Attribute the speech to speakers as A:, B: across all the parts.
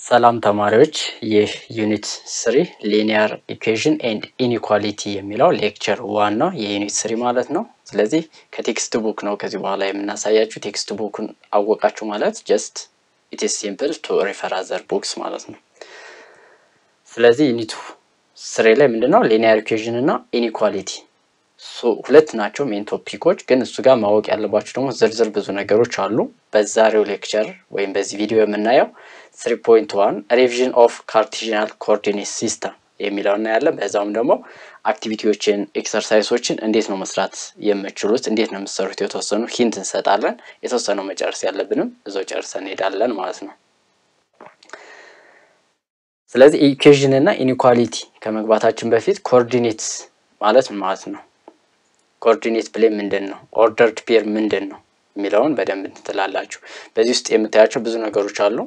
A: ሰላም ተማሪዎች ይህ ዩኒት 3 ሊኒየር ኢኩዌሽን ኤንድ ኢንኢኳሊቲ የሚለው ሌክቸር 1 ነው የዩኒት 3 ማለት ነው። ስለዚህ ከቴክስት ቡክ ነው ከዚህ በኋላ የምናሳያችሁ። ቴክስት ቡክን አወቃችሁ ማለት just it is simple to refer other books ማለት ነው። ስለዚህ ዩኒት 3 ላይ ምንድነው ሊኒየር ኢኩዌሽን እና ኢንኢኳሊቲ ሁለት ናቸው ሜን ቶፒኮች። ግን እሱ ጋር ማወቅ ያለባችሁ ደግሞ ዝርዝር ብዙ ነገሮች አሉ። በዛሬው ሌክቸር ወይም በዚህ ቪዲዮ የምናየው 3.1 revision of Cartesian coordinate system የሚለውን እናያለን። በዛውም ደግሞ አክቲቪቲዎችን ኤክሰርሳይሶችን እንዴት ነው መስራት የምትችሉት እንዴት ነው መስራት የተወሰኑ ሂንት እንሰጣለን። የተወሰነው መጨረስ ያለብንም እዛው ጨርሰን እንሄዳለን ማለት ነው። ስለዚህ ኢኩዌሽን እና ኢንኢኳሊቲ ከመግባታችን በፊት ኮኦርዲኔትስ ማለት ምን ማለት ነው? ኮኦርዲኔት ፕሌን ምንድነው? ኦርደርድ ፔር ምንድነው የሚለውን በደንብ እንትላላችሁ። በዚህ ውስጥ የምታያቸው ብዙ ነገሮች አሉ።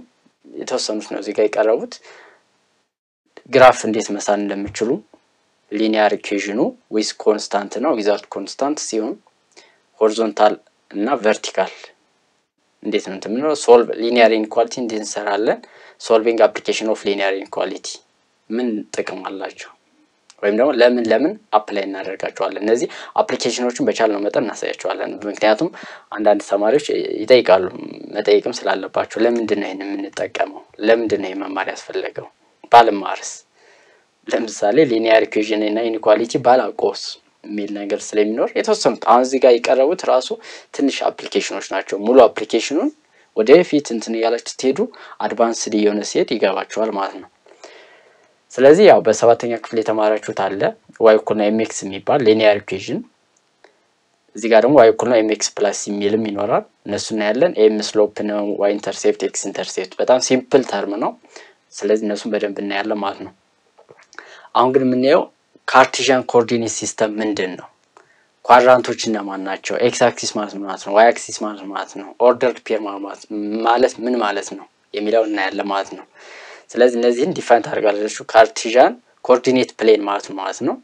A: የተወሰኑት ነው እዚህ ጋር የቀረቡት። ግራፍ እንዴት መሳል እንደምትችሉ ሊኒየር ኢኩዌሽኑ with constant ነው without constant ሲሆን ሆሪዞንታል እና ቨርቲካል እንዴት ነው እንትምነው ሶልቭ ሊኒየር ኢንኢኳሊቲ እንዴት እንሰራለን ሶልቪንግ አፕሊኬሽን ኦፍ ሊኒየር ኢንኢኳሊቲ ምን ጥቅም አላቸው ወይም ደግሞ ለምን አፕላይ እናደርጋቸዋለን። እነዚህ አፕሊኬሽኖችን በቻልነው መጠን እናሳያቸዋለን። ምክንያቱም አንዳንድ ተማሪዎች ይጠይቃሉ መጠየቅም ስላለባቸው ለምንድን ነው ይሄንን የምንጠቀመው ለምንድን ነው መማር ያስፈልገው ባልማርስ ለምሳሌ ሊኒየር ኢኩዌሽን እና ኢንኢኳሊቲ ባላቆስ የሚል ነገር ስለሚኖር የተወሰኑት አሁን እዚህ ጋር የቀረቡት ራሱ ትንሽ አፕሊኬሽኖች ናቸው። ሙሉ አፕሊኬሽኑን ወደፊት እንትን ያላችሁ ትሄዱ አድቫንስድ የሆነ ሴት ይገባቸዋል ማለት ነው። ስለዚህ ያው በሰባተኛ ክፍል የተማራችሁት አለ y = mx የሚባል ሊኒየር ኢኩዌሽን እዚህ ጋር ደግሞ y = mx + የሚልም ይኖራል። እነሱን ያለን m ስሎፕ ነው y ኢንተርሴፕት x ኢንተርሴፕት በጣም ሲምፕል ተርም ነው። ስለዚህ እነሱን በደንብ እናያለን ማለት ነው። አሁን ግን የምናየው ካርቴዥያን ኮኦርዲኔት ሲስተም ምንድነው? ኳድራንቶች እነማን ናቸው? x አክሲስ ማለት ነው y አክሲስ ማለት ነው ኦርደርድ ፔር ማለት ምን ማለት ነው የሚለውን እናያለን ማለት ነው። ስለዚህ እነዚህን ዲፋይን ታደርጋላችሁ። ካርቴዥያን ኮኦርዲኔት ፕሌን ማለት ነው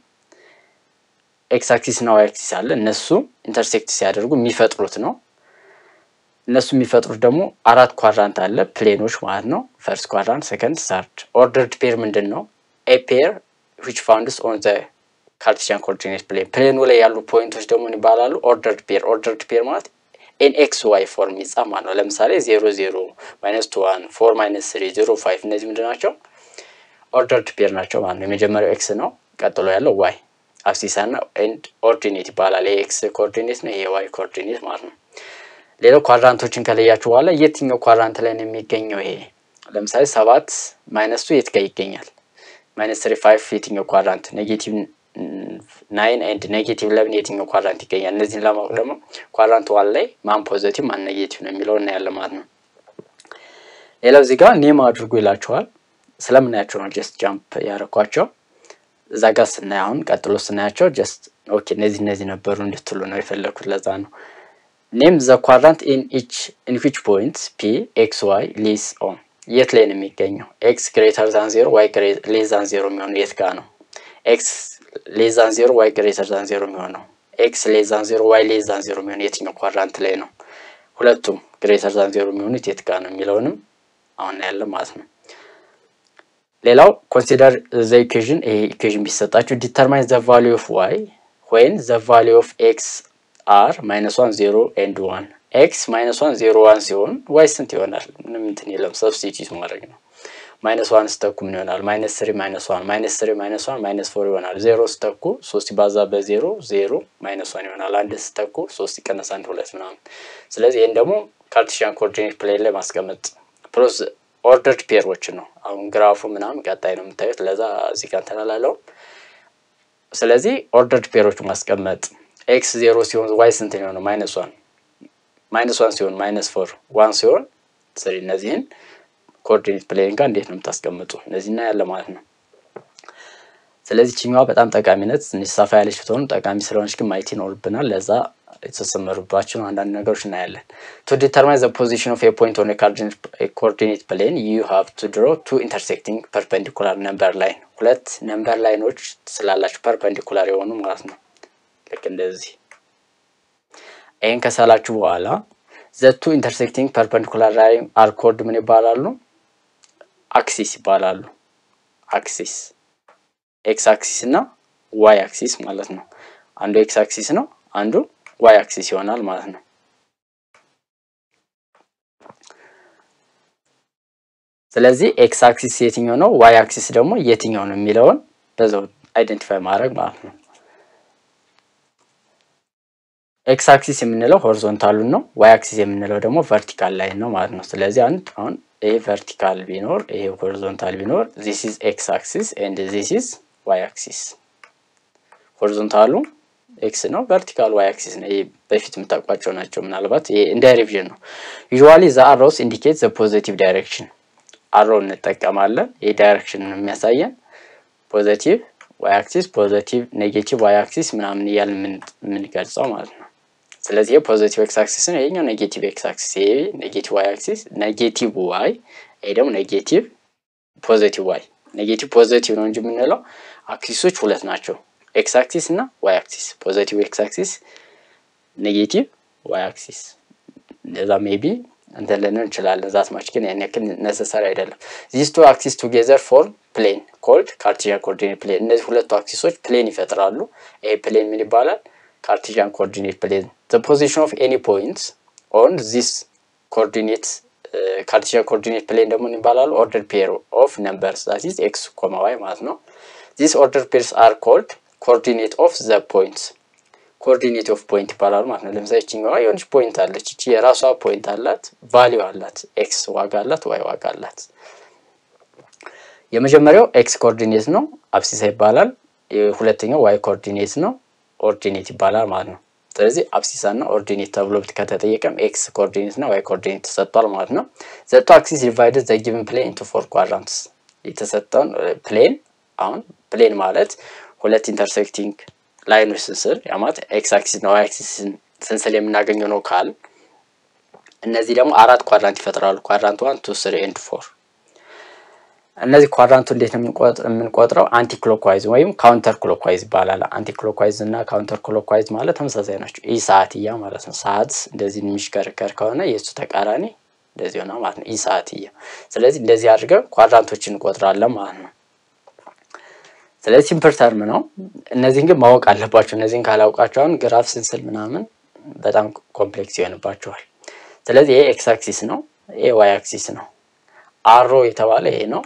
A: x አክሲስ እና y አክሲስ አለ እነሱ ኢንተርሴክት ሲያደርጉ የሚፈጥሩት ነው። እነሱ የሚፈጥሩት ደግሞ አራት ኳድራንት አለ ፕሌኖች ማለት ነው ፈርስት ኳድራንት ሰከንድ ሰርድ። ኦርደርድ ፔር ምንድነው? a pair which founds on the Cartesian coordinate plane ፕሌኑ ላይ ያሉ ፖይንቶች ደግሞ ይባላሉ ኦርደርድ ፔር ማለት in xy ፎርም ይጻፍ ማለት ነው። ለምሳሌ 0 0 -2 1 4 -3 0 5 እነዚህ ምንድናቸው? ኦርደርድ ፔር ናቸው ማለት ነው። የመጀመሪያው x ነው ቀጥሎ ያለው y አክሲስ እና ኤንድ ኦርዲኔት ይባላል። x ኮኦርዲኔት ነው y ኮኦርዲኔት ማለት ነው። ሌላው ኳድራንቶችን ከለያችሁ በኋላ የትኛው ኳድራንት ላይ ነው የሚገኘው? ይሄ ለምሳሌ 7 -2 የት ጋር ይገኛል? -3 5 የትኛው ኳድራንት? -9 and -11 የትኛው ኳድራንት ይገኛል? እነዚህን ለማወቅ ደግሞ ኳድራንት 1 ላይ ማን ፖዚቲቭ ማን ኔጌቲቭ ነው የሚለው እናያለን ማለት ነው። ሌላው እዚህ ጋር ኔም አድርጉ ይላችኋል። ስለምናያቸው ነው ጀስት ጃምፕ ያረኳቸው። እዛ ጋር ስናያውን ቀጥሎ ስናያቸው ጀስት ኦኬ እነዚህ ነበሩ እንድትሉ ነው የፈለኩት ለዛ ነው። ኔም ዘ ኳድራንት in which points p x y lies on የት ላይ ነው የሚገኘው? x greater than 0 y less than 0 የሚሆነው የት ጋር ነው? x less than 0 y greater than 0 የሚሆነው x less than 0 y less than 0 የሚሆነው የትኛው ኳድራንት ላይ ነው? ሁለቱም greater than 0 የሚሆኑት የት ጋር ነው የሚለውንም አሁን ያለው ማለት ነው። ሌላው consider the equation ቢሰጣችሁ determine the value of y when the value of x are -1 0 and 1 x -1 0 1 ሲሆን y ስንት ይሆናል? ምንም እንትን የለም ሰብስቲቲዩት ማድረግ ነው። -1 ስተኩ ምን ይሆናል? -3 -1 -3 -1 -4 ይሆናል። 0 ስተኩ 3 ይባዛ በ0 0 -1 ይሆናል። 1 ስተኩ 3 ይቀነስ 1 2 ምናምን። ስለዚህ ይሄን ደግሞ ካርቴዥያን ኮኦርዲኔት ፕሌን ላይ ማስቀመጥ ፕሮስ ኦርደርድ ፔሮች ነው። አሁን ግራፉ ምናምን ቀጣይ ነው የምታዩት ለዛ እዚህ ጋር ተላላለው። ስለዚህ ኦርደርድ ፔሮች ማስቀመጥ x 0 ሲሆን y ስንት ነው? -1 ሲሆን -4 1 ሲሆን 3 እነዚህን ኮኦርዲኔት ፕሌን ጋር እንዴት ነው የምታስቀምጡ እነዚህና ያለ ማለት ነው። ስለዚህ ቺኛዋ በጣም ጠቃሚ ነች። ንሳፋ ያለች ብትሆን ጠቃሚ ስለሆነች ግን ማየት ይኖርብናል። ለዛ የተሰመሩባችሁ አንዳንድ ነገሮች እናያለን። to determine the position of a point on a coordinate plane you have to draw two intersecting perpendicular number line ሁለት ነምበር ላይኖች ስላላችሁ perpendicular የሆኑ ማለት ነው። ልክ እንደዚህ ይሄን ከሳላችሁ በኋላ the two intersecting perpendicular line are called ምን ይባላሉ? አክሲስ ይባላሉ አክሲስ ኤክስ አክሲስ እና ዋይ አክሲስ ማለት ነው አንዱ ኤክስ አክሲስ ነው አንዱ ዋይ አክሲስ ይሆናል ማለት ነው ስለዚህ ኤክስ አክሲስ የትኛው ነው ዋይ አክሲስ ደግሞ የትኛው ነው የሚለውን በዛው አይደንቲፋይ ማድረግ ማለት ነው ኤክስ አክሲስ የምንለው ሆሪዞንታሉ ነው ዋይ አክሲስ የምንለው ደግሞ ቨርቲካል ላይን ነው ማለት ነው ስለዚህ አሁን ይሄ ቨርቲካል ቢኖር ይሄ ሆሪዞንታል ቢኖር this is x axis and this is y axis ሆሪዞንታሉ x ነው ቨርቲካል y axis ነው ይሄ በፊት የምታውቋቸው ናቸው ምናልባት ይሄ እንደ ሪቪዥን ነው usually the arrows indicate the positive direction arrow እንጠቀማለን ይሄ ዳይሬክሽን ነው የሚያሳየን ፖዚቲቭ y axis ፖዚቲቭ ኔጌቲቭ y axis ምናምን ይያል ምን ገልጸው ማለት ነው ስለዚህ የፖዚቲቭ x axis ነው ይሄኛው ኔጌቲቭ x axis ይሄ ኔጌቲቭ y axis ኔጌቲቭ y ይሄ ደግሞ ኔጌቲቭ ፖዚቲቭ y ኔጌቲቭ ፖዚቲቭ ነው እንጂ ምንለው አክሲሶች ሁለት ናቸው x axis እና y axis ፖዚቲቭ x axis ኔጌቲቭ y axis ለዛ ሜቢ እንተለን እንችላለን ዛት ማች ግን ያን ያክል necessary አይደለም these two axes together form plane called Cartesian coordinate plane እነዚህ ሁለቱ አክሲሶች plane ይፈጥራሉ ይሄ plane ምን ይባላል Cartesian coordinate plane the position of any points on this coordinate Cartesian coordinate plane ደግሞ ይባላል ordered pair of numbers that is x, y ማለት ነው these ordered pairs are called coordinate of the points coordinate of point ይባላል ማለት ነው ለምሳሌ እቺኛው የሆነች ፖይንት አለች እቺ የራሷ ፖይንት አላት ቫልዩ አላት x ዋጋ አላት y ዋጋ አላት የመጀመሪያው x coordinate ነው አብሲስ ይባላል የሁለተኛው y coordinate ነው ኦርዲኔት ይባላል ማለት ነው ስለዚህ አብሲሳና ኦርዲኔት ተብሎ ከተጠየቀም x coordinate እና y coordinate ተሰጥቷል ማለት ነው the two axes divided the given plane into four quadrants የተሰጠውን plane አሁን plane ማለት ሁለት intersecting ላይኖች ስንስል ያማት x axis እና y axis ስንስል የምናገኘው ነው ካል እነዚህ ደግሞ አራት ኳድራንት ይፈጥራሉ ኳድራንት 1 2 3 and 4 እነዚህ ኳድራንቱ እንዴት ነው የምንቆጥረው አንቲ ክሎክዋይዝ ወይም ካውንተር ክሎክዋይዝ ይባላል አንቲ ክሎክዋይዝ እና ካውንተር ክሎክዋይዝ ማለት ተመሳሳይ ናቸው ኢ ሰዓትያ ማለት ነው ሰዓት እንደዚህ የሚሽከረከር ከሆነ የሱ ተቃራኒ እንደዚህ ሆነ ማለት ነው ኢ ሰዓትያ ስለዚህ እንደዚህ አድርገን ኳድራንቶችን እንቆጥራለን ማለት ነው ስለዚህ ሲምፕል ተርም ነው እነዚህን ግን ማወቅ አለባችሁ እነዚህን ካላውቃችሁ አሁን ግራፍ ስንስል ምናምን በጣም ኮምፕሌክስ ይሆንባችኋል ስለዚህ ይሄ ኤክስ አክሲስ ነው ይሄ ዋይ አክሲስ ነው አሮ የተባለ ይሄ ነው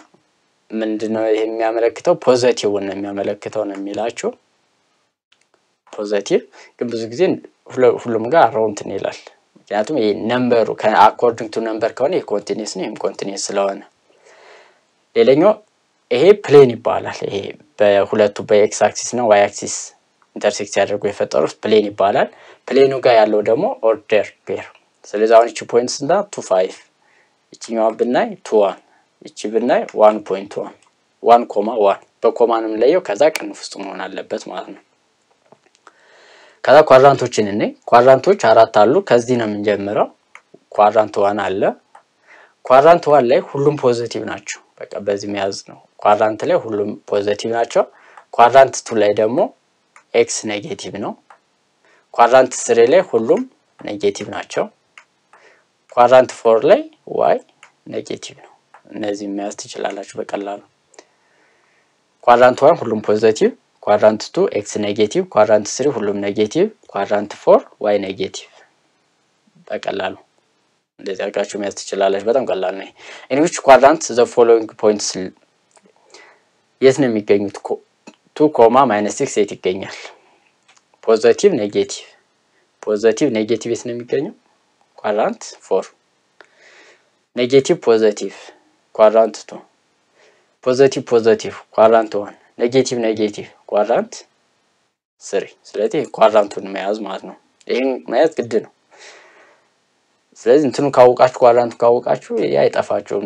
A: ምንድነው ይሄ የሚያመለክተው ፖዚቲቭ ነው የሚያመለክተው ነው የሚላችሁ ፖዚቲቭ ግን ብዙ ጊዜ ሁሉም ጋር አራውንት ነው ይላል ምክንያቱም ይሄ ነምበሩ አኮርዲንግ ቱ ነምበር ከሆነ ይሄ ኮንቲኒዩስ ነው ይሄም ኮንቲኒዩስ ስለሆነ ሌላኛው ይሄ ፕሌን ይባላል ይሄ በሁለቱ በኤክስ አክሲስ እና ዋይ አክሲስ ኢንተርሴክት ያደርጉ የፈጠሩት ፕሌን ይባላል ፕሌኑ ጋር ያለው ደግሞ ኦርደር ፔር ስለዚህ አሁን እቺ ፖይንትስ እና 25 እቺኛው ብናይ 21 እቺ ብናይ 1.1 1.1 በኮማንም ለየው ከዛ ቅንፍ ውስጥ መሆን አለበት ማለት ነው ከዛ ኳድራንቶችን እኔ ኳድራንቶች አራት አሉ ከዚህ ነው የምንጀምረው ኳድራንት 1 አለ ኳድራንት 1 ላይ ሁሉም ፖዚቲቭ ናቸው በቃ በዚህ መያዝ ነው ኳድራንት ላይ ሁሉም ፖዚቲቭ ናቸው ኳድራንት 2 ላይ ደግሞ x ኔጌቲቭ ነው ኳድራንት 3 ላይ ሁሉም ኔጌቲቭ ናቸው ኳድራንት 4 ላይ y ኔጌቲቭ ነው እነዚህ መያዝ ትችላላችሁ በቀላሉ ኳድራንት 1 ሁሉም ፖዚቲቭ ኳድራንት 2 x ኔጌቲቭ ኳድራንት 3 ሁሉም ኔጌቲቭ ኳድራንት 4 y ኔጌቲቭ በቀላሉ እንደዚህ አድርጋችሁ መያዝ ትችላላችሁ በጣም ቀላል ነው in which quadrant the following points የት ነው የሚገኙት 2, -6 የት ይገኛል ፖዚቲቭ ኔጌቲቭ የት ነው የሚገኘው ኳድራንት 4 ኔጌቲቭ ፖዚቲቭ ኳድራንት 2 ፖዚቲቭ ኳድራንት 1 ኔጌቲቭ ኳድራንት 3 ስለዚህ ኳድራንቱን መያዝ ማለት ነው ይሄን መያዝ ግድ ነው ስለዚህ እንትኑ ካወቃችሁ ኳድራንቱ ካወቃችሁ ያይጠፋችሁ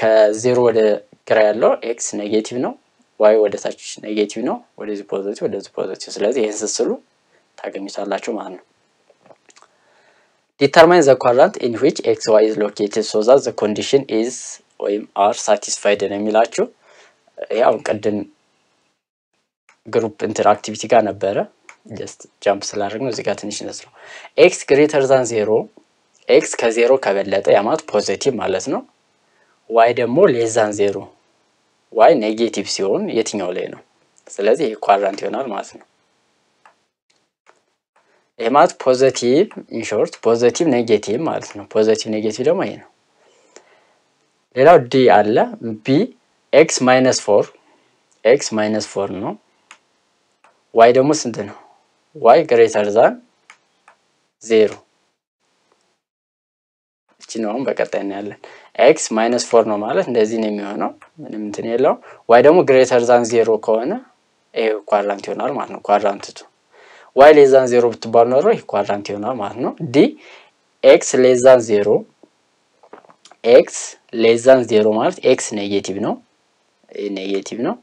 A: ከ0 ወደ ግራ ያለው x ኔጌቲቭ ነው y ወደ ታች ኔጌቲቭ ነው ወደዚህ ፖዚቲቭ ስለዚህ ይሄን ስስሉ ታገኙታላችሁ ማለት ነው determine the quadrant in which xy is located so that the condition is or are satisfied ነው የሚላችሁ ያው ቀደም ግሩፕ ኢንተራክቲቪቲ ጋር ነበረ just jump ስላደረግነው እዚህ ጋር ትንሽ ነስረው x greater than 0 x ከ0 ከበለጠ ያማት ፖዚቲቭ ማለት ነው y ደግሞ less than 0 y ኔጌቲቭ ሲሆን የትኛው ላይ ነው ስለዚህ ይሄ ኳድራንት ይሆናል ማለት ነው ይሄ ማለት ፖዚቲቭ ኢን ሾርት ፖዚቲቭ ኔጌቲቭ ማለት ነው ፖዚቲቭ ኔጌቲቭ ደግሞ ይሄ ነው ሌላው d አለ b x - 4 ነው y ደግሞ ስንት ነው y greater than 0 እቺ ነው በቀጣይ እናያለን x - 4 ነው ማለት እንደዚህ ነው የሚሆነው ምንም እንትን የለው y ደግሞ greater than 0 ከሆነ ይሄ ኳድራንት ይሆናል ማለት ነው ኳድራንት y less than 0 ብትባል ነው ይሄ ኳድራንት ይሆናል ማለት ነው d x less than 0 x less than 0 ማለት x ኔጌቲቭ ነው ኔጌቲቭ ነው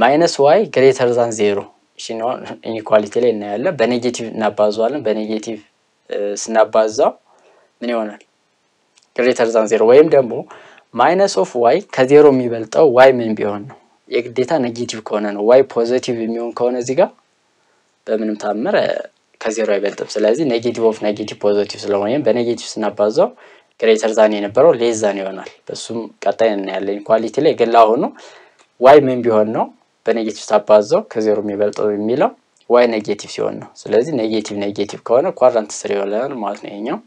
A: minus y greater than 0 እሺ ነው ኢንኢኳሊቲ ላይ እናያለን በኔጌቲቭ እናባዛዋለን በኔጌቲቭ ስናባዛው ምን ይሆናል greater than 0 ወይም ደግሞ minus of y ከ0 የሚበልጠው y ምን ቢሆን ነው የግዴታ ኔጌቲቭ ከሆነ ነው y ፖዚቲቭ የሚሆን ከሆነ እዚህ ጋር በምንም ታምር ከ0 አይበልጥም ስለዚህ ኔጌቲቭ ኦፍ ኔጌቲቭ ፖዚቲቭ ስለሆነ በኔጌቲቭ ስናባዛው greater than የነበረው less than ይሆናል በሱም ቀጣይ እናያለን ኢኳሊቲ ላይ ገላ ሆኖ y ምን ቢሆን ነው በኔጌቲቭ ታባዛው ከ0 የሚበልጠው የሚለው y ኔጌቲቭ ሲሆን ነው ስለዚህ ኔጌቲቭ ከሆነ ኳድራንት ስር ይሆናል ማለት ነው ይሄኛው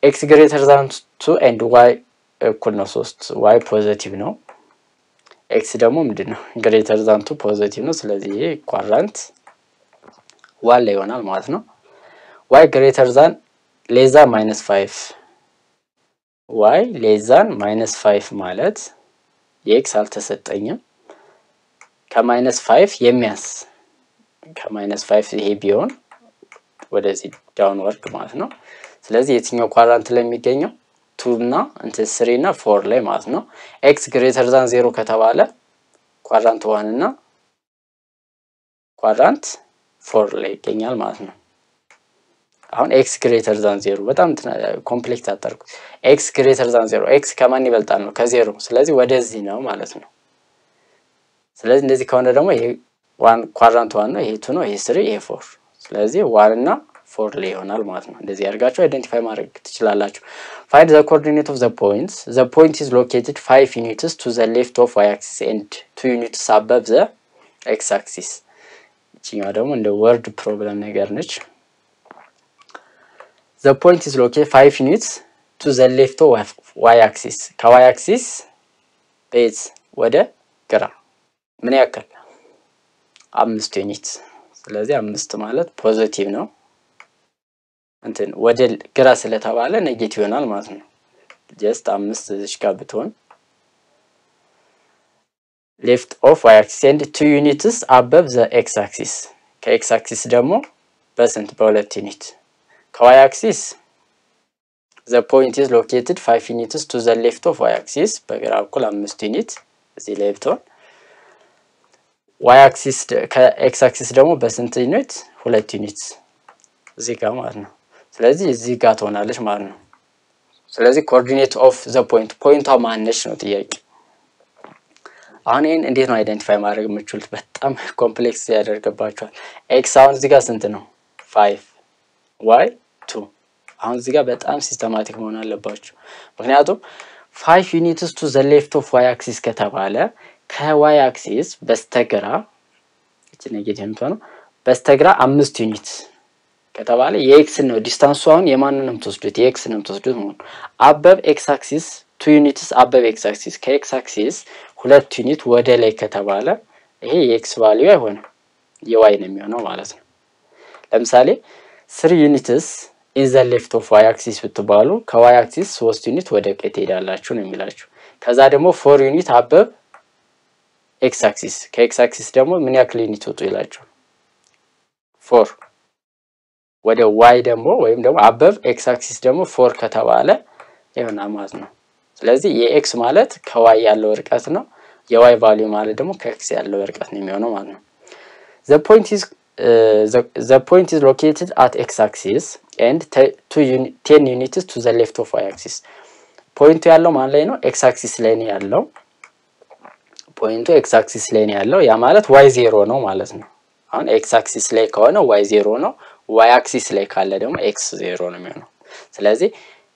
A: x greater than 2 and y እኩል ነው 3 y ፖዚቲቭ ነው x ደግሞ ምንድነው greater than 2 ፖዚቲቭ ነው ስለዚህ ይሄ ኳድራንት y ላይ ይሆናል ማለት ነው y greater than less than -5 y less than -5 ማለት የx አልተሰጠኝም ከ-5 የሚያስ ከ-5 ይሄ ቢሆን ወደዚህ ዳውንዋርድ ማለት ነው ስለዚህ የትኛው ኳድራንት ላይ የሚገኘው 2 እና 3 እና 4 ላይ ማለት ነው x greater than 0 ከተባለ ኳድራንት 1 እና ኳድራንት 4 ላይ ይገኛል ማለት ነው አሁን x greater than 0 በጣም ኮምፕሌክስ አጣርኩ x greater than 0 x ከማን ይበልጣል ነው ከ0 ስለዚህ ወደዚህ ነው ማለት ነው ስለዚህ እንደዚህ ከሆነ ደግሞ ይሄ 1 ኳድራንት 1 ነው ይሄ 2 ነው ይሄ 3 ይሄ 4 ስለዚህ 1 እና 4 ላይ ይሆናል ማለት ነው እንደዚህ ያርጋችሁ አይደንቲፋይ ማድረግ ትችላላችሁ find the coordinate of the points the point is located 5 units to the left of y axis and 2 units above the x axis እቺኛው ደግሞ እንደ ወርድ ፕሮብለም ነገር ነች the point is located 5 units to the left of y axis ከy axis ቤዝ ወደ ግራ ምን ያክል 5 ዩኒት ስለዚህ 5 ማለት ፖዚቲቭ ነው እንትን ወደ ግራ ስለተባለ ኔጌቲቭ ይሆናል ማለት ነው just 5 እዚህ ጋር ብትሆን left of y axis and 2 units above the x axis ከx axis ደግሞ በስንት በ2 ዩኒት ከy axis the point is located 5 units to the left of y axis በግራ በኩል 5 ዩኒት እዚህ ላይ ብትሆን y axis ከx axis ደግሞ በስንት ዩኒት 2 ዩኒት እዚህ ጋር ማለት ነው ስለዚህ እዚህ ጋር ትሆናለች ማለት ነው ስለዚህ ኮኦርዲኔት ኦፍ ዘ ፖይንቷ ማነች ነው ጥያቄ አሁን ይሄን እንዴት ነው አይደንቲፋይ ማድረግ የምትችሉት በጣም ኮምፕሌክስ ያደርጋባችኋል x አሁን እዚህ ጋር ስንት ነው 5 y 2 አሁን እዚህ ጋር በጣም ሲስተማቲክ መሆን አለባችሁ ምክንያቱም 5 units to the left of y axis ከተባለ ከy axis በስተግራ እቺ ኔጌቲቭ ነው በስተግራ 5 ዩኒት ከተባለ የx ነው ዲስታንሱ አሁን የማንንም ተወስዱት የx ነው ተወስዱት ማለት above x axis 2 units above x axis ከx axis 2 ዩኒት ወደ ላይ ከተባለ ይሄ የx ቫልዩ አይሆንም የy ነው የሚሆነው ማለት ነው ለምሳሌ 3 units in the left of y axis ብትባሉ ከy axis 3 ዩኒት ወደ ቀኝ ትሄዳላችሁ ነው የሚላችሁ ከዛ ደግሞ 4 ዩኒት above x axis ከx axis ደግሞ ምን ያክል ዩኒት ወጡ ይላችሁ 4 ወደ y ደግሞ ወይም ደግሞ above x axis ደግሞ 4 ከተባለ ይሆናል ማለት ነው ስለዚህ የx ማለት ከy ያለው ርቀት ነው የy ቫልዩ ማለት ደግሞ ከx ያለው ርቀት ነው የሚሆነው ማለት ነው the point is located at x axis and 10 units to the left of y axis ፖይንቱ ያለው ማን ላይ ነው x axis ላይ ነው ያለው ፖይንቱ x axis ላይ ነው ያለው ያ ማለት y 0 ነው ማለት ነው አሁን x axis ላይ ከሆነ y 0 ነው y axis ላይ ካለ ደግሞ x 0 ነው የሚሆነው ስለዚህ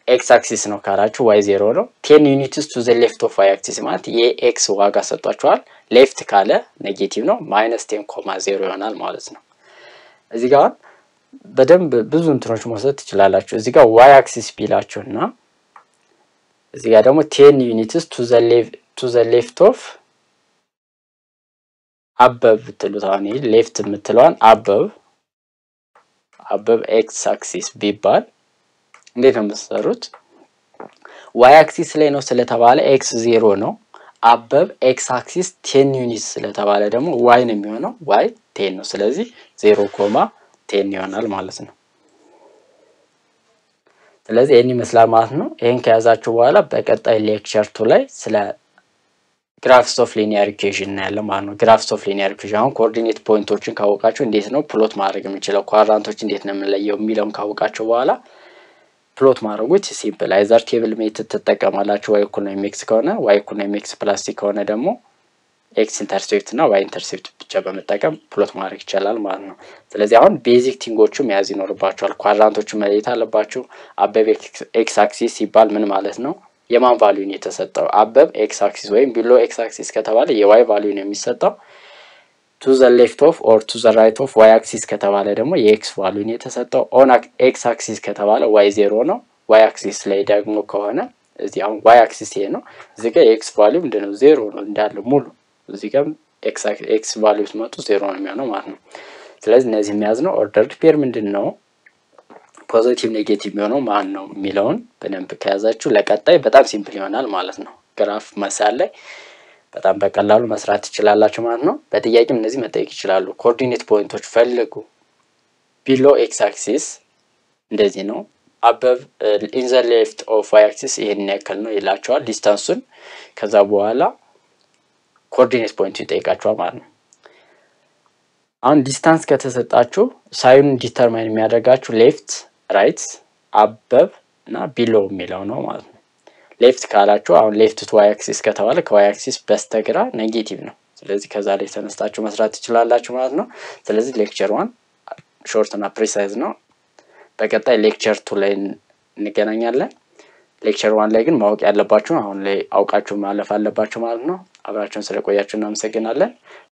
A: ኤክስ አክሲስ ነው ካላችሁ ዋይ 0 ነው 10 ዩኒትስ ቱ ዘ ሌፍት ኦፍ ዋይ አክሲስ ማለት የኤክስ ዋጋ ሰጥቷቸዋል ሌፍት ካለ ኔጌቲቭ ነው -10.0 ይሆናል ማለት ነው እዚህ ጋር በደንብ ብዙ እንትኖች መውሰድ ትችላላችሁ እዚህ ጋር ዋይ አክሲስ ቢላችሁና እዚህ ጋር ደግሞ 10 ዩኒትስ ቱ ዘ ሌፍት ኦፍ አበብ ትሉታኒ ሌፍት የምትለዋን አበብ ኤክስ አክሲስ ቢባል እንዴት ነው የምትሰሩት ዋይ አክሲስ ላይ ነው ስለተባለ ኤክስ 0 ነው አበብ ኤክስ አክሲስ 10 ዩኒትስ ስለተባለ ደግሞ ዋይ ነው የሚሆነው ዋይ 10 ነው ስለዚህ 0.10 ይሆናል ማለት ነው ስለዚህ እኔ መስላል ማለት ነው ይሄን ከያዛችሁ በኋላ በቀጣይ ሌክቸር 2 ላይ ስለ graphs of linear equation እናያለን ማለት ነው graphs of linear equation አሁን ኮኦርዲኔት ፖይንቶችን ካወቃችሁ እንዴት ነው ፕሎት ማድረግ የምንችለው ኳድራንቶች እንዴት ነው የምንለየው የሚለውን ካወቃችሁ በኋላ ፕሎት ማድረጉት ሲምፕል አይዘር ቴብል ሜትድ ተጠቀማላችሁ y equal mx ከሆነ y equal mx plus c ከሆነ ደግሞ x ኢንተርሴፕት እና y ኢንተርሴፕት ብቻ በመጠቀም ፕሎት ማድረግ ይቻላል ማለት ነው ስለዚህ አሁን ቤዚክ ቲንጎቹ መያዝ ይኖርባችኋል ኳድራንቶቹ መለየት አለባችሁ አበብ x አክሲስ ሲባል ምን ማለት ነው የማን ቫልዩ ነው የተሰጠው አበብ x አክሲስ ወይም ቢሎ x አክሲስ ከተባለ የy ቫልዩ ነው የሚሰጠው to the left of or to the right of y axis ከተባለ ደግሞ የx ቫልዩ ነው የተሰጠው on x axis ከተባለ y 0 ነው y axis ላይ ደግሞ ከሆነ እዚህ አሁን y axis ይሄ ነው እዚህ ጋር x ቫልዩ ምንድነው 0 ነው እንዳለ ሙሉ እዚህ ጋር x ቫልዩ መጡ 0 ነው የሚሆነው ማለት ነው ስለዚህ እነዚህ የሚያዝ ነው ኦርደርድ ፔር ምንድነው ፖዚቲቭ ኔጌቲቭ የሚሆነው ማን ነው የሚለውን በደንብ ከያዛችሁ ለቀጣይ በጣም ሲምፕል ይሆናል ማለት ነው ግራፍ መሳል ላይ በጣም በቀላሉ መስራት ትችላላችሁ ማለት ነው በጥያቄም እነዚህ መጠየቅ ይችላሉ ኮኦርዲኔት ፖይንቶች ፈልጉ ቢሎ ኤክስ አክሲስ እንደዚህ ነው አበብ ኢን ዘ ሌፍት ኦፍ ዋይ አክሲስ ይሄን ያክል ነው ይላችኋል ዲስታንሱን ከዛ በኋላ ኮኦርዲኔት ፖይንት ይጠይቃችኋል ማለት ነው አሁን ዲስታንስ ከተሰጣችሁ ሳይኑን ዲተርማይን የሚያደርጋችሁ ሌፍት ራይት አበብ እና ቢሎ የሚለው ነው ማለት ነው ሌፍት ካላችሁ አሁን ሌፍት ቱ ዋይ አክሲስ ከተባለ ከዋይ አክሲስ በስተግራ ኔጌቲቭ ነው ስለዚህ ከዛ ላይ ተነስታችሁ መስራት ትችላላችሁ ማለት ነው ስለዚህ ሌክቸር 1 ሾርት እና ፕሪሳይዝ ነው በቀጣይ ሌክቸር 2 ላይ እንገናኛለን ሌክቸር 1 ላይ ግን ማወቅ ያለባችሁ አሁን ላይ አውቃችሁ ማለፍ አለባችሁ ማለት ነው አብራችሁን ስለቆያችሁ እናመሰግናለን